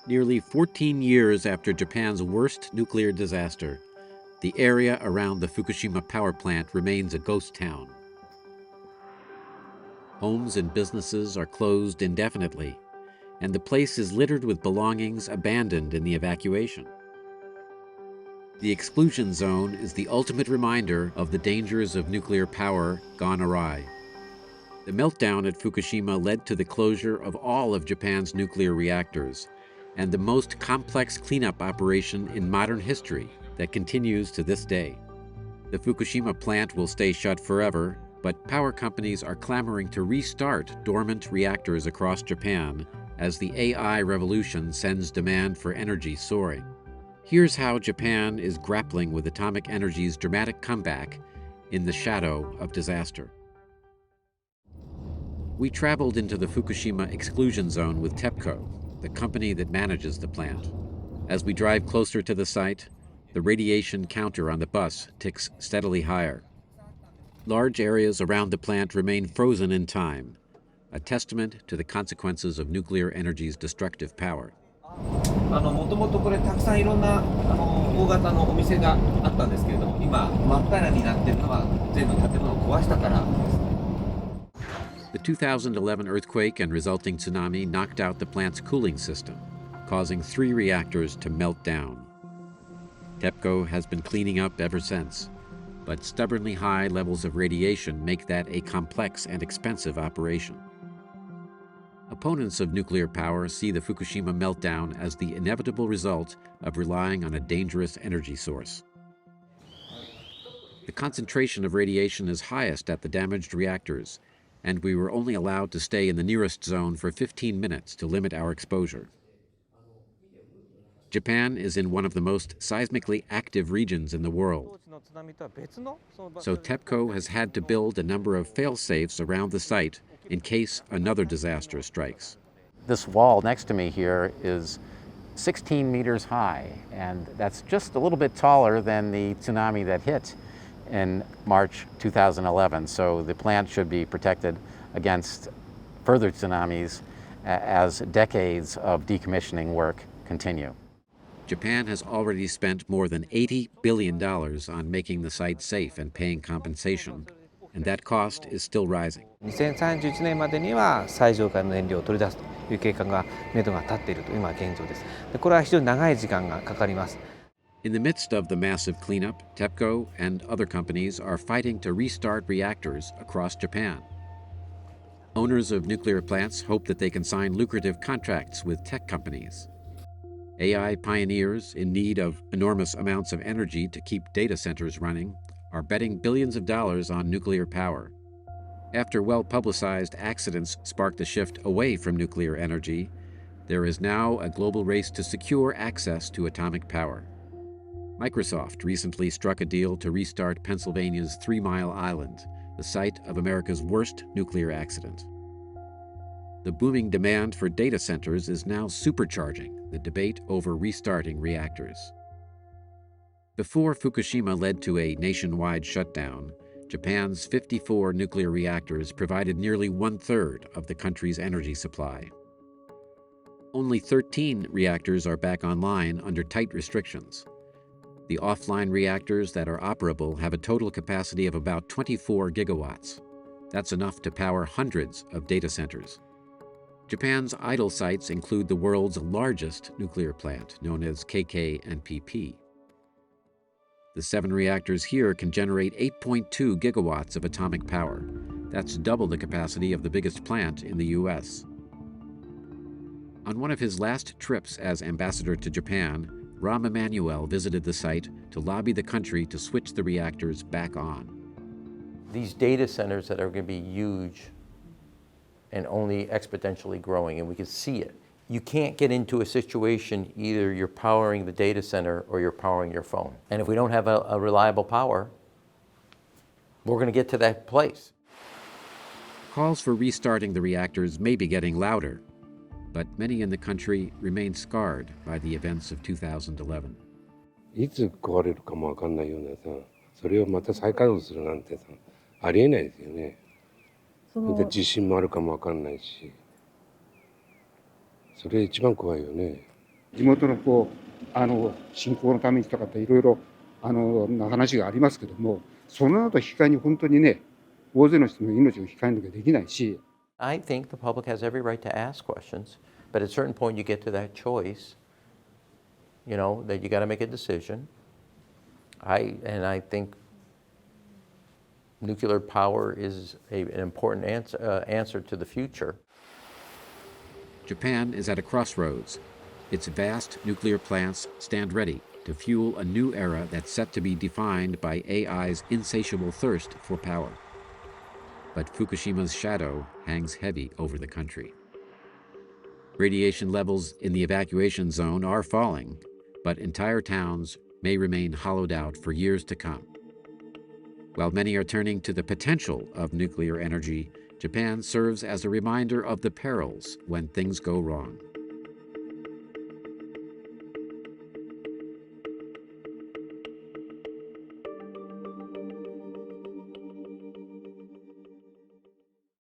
Nearly 14 years after Japan's worst nuclear disaster, the area around the Fukushima power plant remains a ghost town. Homes and businesses are closed indefinitely, and the place is littered with belongings abandoned in the evacuation. The exclusion zone is the ultimate reminder of the dangers of nuclear power gone awry. The meltdown at Fukushima led to the closure of all of Japan's nuclear reactors, and the most complex cleanup operation in modern history that continues to this day. The Fukushima plant will stay shut forever, but power companies are clamoring to restart dormant reactors across Japan as the AI revolution sends demand for energy soaring. Here's how Japan is grappling with atomic energy's dramatic comeback in the shadow of disaster. We traveled into the Fukushima exclusion zone with TEPCO, the company that manages the plant. As we drive closer to the site, the radiation counter on the bus ticks steadily higher. Large areas around the plant remain frozen in time, a testament to the consequences of nuclear energy's destructive power. もともとこれたくさんいろんな大型のお店があったんですけれども、今真っ平らになっているのは全部建物を壊したからです。The 2011 earthquake and resulting tsunami knocked out the plant's cooling system, causing 3 reactors to melt down. TEPCO has been cleaning up ever since, but stubbornly high levels of radiation make that a complex and expensive operation. Opponents of nuclear power see the Fukushima meltdown as the inevitable result of relying on a dangerous energy source. The concentration of radiation is highest at the damaged reactors, and we were only allowed to stay in the nearest zone for 15 minutes to limit our exposure. Japan is in one of the most seismically active regions in the world. So TEPCO has had to build a number of fail-safes around the site in case another disaster strikes. This wall next to me here is 16 meters high, and that's just a little bit taller than the tsunami that hit in March 2011. So the plant should be protected against further tsunamis as decades of decommissioning work continue. Japan has already spent more than $80 billion on making the site safe and paying compensation, and that cost is still rising. 2031年までには最上階の燃料を取り出すという計画が目処が立っているという今現状です。で、これは非常に長い時間がかかります。In the midst of the massive cleanup, TEPCO and other companies are fighting to restart reactors across Japan. Owners of nuclear plants hope that they can sign lucrative contracts with tech companies. AI pioneers in need of enormous amounts of energy to keep data centers running are betting billions of dollars on nuclear power. After well-publicized accidents sparked a shift away from nuclear energy, there is now a global race to secure access to atomic power. Microsoft recently struck a deal to restart Pennsylvania's 3 Mile Island, the site of America's worst nuclear accident. The booming demand for data centers is now supercharging the debate over restarting reactors. Before Fukushima led to a nationwide shutdown, Japan's 54 nuclear reactors provided nearly 1/3 of the country's energy supply. Only 13 reactors are back online under tight restrictions. The offline reactors that are operable have a total capacity of about 24 gigawatts. That's enough to power hundreds of data centers. Japan's idle sites include the world's largest nuclear plant, known as KK&PP. The 7 reactors here can generate 8.2 gigawatts of atomic power. That's double the capacity of the biggest plant in the US. On one of his last trips as ambassador to Japan, Rahm Emanuel visited the site to lobby the country to switch the reactors back on. These data centers that are going to be huge and only exponentially growing, and we can see it. You can't get into a situation either you're powering the data center or you're powering your phone. And if we don't have a reliable power, we're going to get to that place. Calls for restarting the reactors may be getting louder, but many in the country remain scarred by the events of 2011. いつ壊れるかもわかんないようなさ、それをまた再稼働するなんてさ、ありえないですよね。で地震もあるかもわかんないし、それ一番怖いよね。地元の振興のためにとかっていろいろな話がありますけども、その後引き換えに本当にね、大勢の人の命を引き換えなきゃできないし。I think the public has every right to ask questions, but at a certain point you get to that choice, you know, that you got to make a decision. I think nuclear power is an important answer to the future. Japan is at a crossroads. Its vast nuclear plants stand ready to fuel a new era that's set to be defined by AI's insatiable thirst for power. But Fukushima's shadow hangs heavy over the country. Radiation levels in the evacuation zone are falling, but entire towns may remain hollowed out for years to come. While many are turning to the potential of nuclear energy, Japan serves as a reminder of the perils when things go wrong.